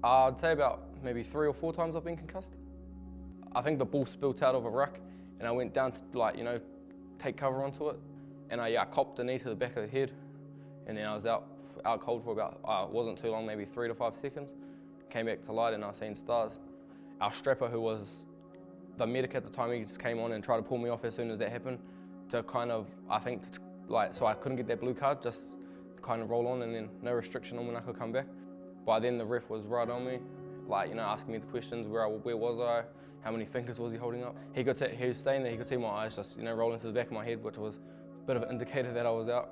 I'd say about maybe 3 or 4 times I've been concussed. I think the ball spilt out of a ruck and I went down to take cover onto it, and I copped a knee to the back of the head, and then I was out cold for about, it wasn't too long, maybe 3 to 5 seconds. Came back to light and I was seeing stars. Our strapper, who was the medic at the time, he just came on and tried to pull me off as soon as that happened to so I couldn't get that blue card, just to kind of roll on, and then no restriction on when I could come back. By then the ref was right on me, asking me the questions, where was I, how many fingers was he holding up. He was saying that he could see my eyes just rolling to the back of my head, which was a bit of an indicator that I was out.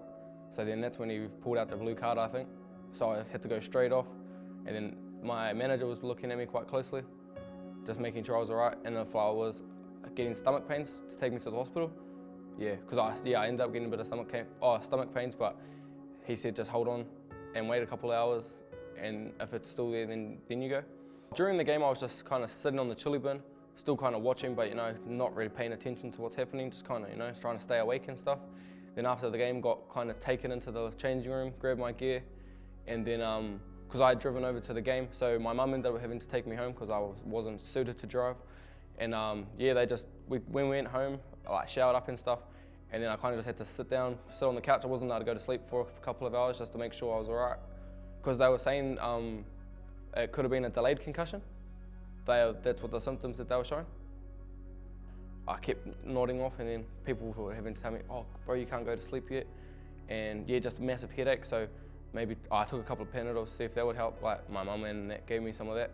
So then that's when he pulled out the blue card, I think. So I had to go straight off, and then my manager was looking at me quite closely, just making sure I was all right, and if I was getting stomach pains, to take me to the hospital. Yeah, because I ended up getting a bit of stomach pains, but he said just hold on and wait a couple of hours, and if it's still there, then you go. During the game, I was just kind of sitting on the chili bin, still kind of watching, but not really paying attention to what's happening, just kind of trying to stay awake and stuff. Then after the game, got kind of taken into the changing room, grabbed my gear, and then because I had driven over to the game, so my mum ended up having to take me home because I wasn't suited to drive. And when we went home, I showered up and stuff, and then I kind of just had to sit on the couch. I wasn't allowed to go to sleep for a couple of hours just to make sure I was all right, because they were saying it could have been a delayed concussion. That's what the symptoms that they were showing. I kept nodding off, and then people were having to tell me, oh bro, you can't go to sleep yet. And yeah, just a massive headache, so maybe I took a couple of Panadols to see if that would help. My mum and that gave me some of that.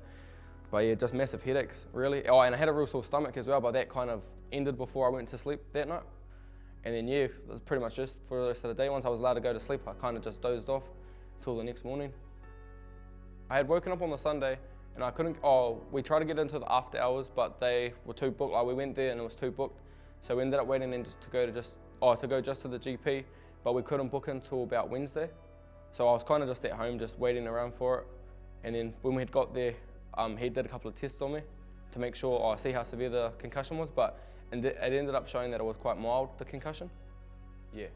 But yeah, just massive headaches, really. Oh, and I had a real sore stomach as well, but that kind of ended before I went to sleep that night. And then yeah, that was pretty much just for the rest of the day. Once I was allowed to go to sleep, I kind of just dozed off till the next morning. I had woken up on the Sunday, and I couldn't, we tried to get into the after hours, but they were too booked. We went there and it was too booked. So we ended up waiting in to go just to the GP, but we couldn't book until about Wednesday. So I was kind of just at home, just waiting around for it. And then when we had got there, he did a couple of tests on me to make sure, see how severe the concussion was, but it ended up showing that it was quite mild, the concussion. Yeah.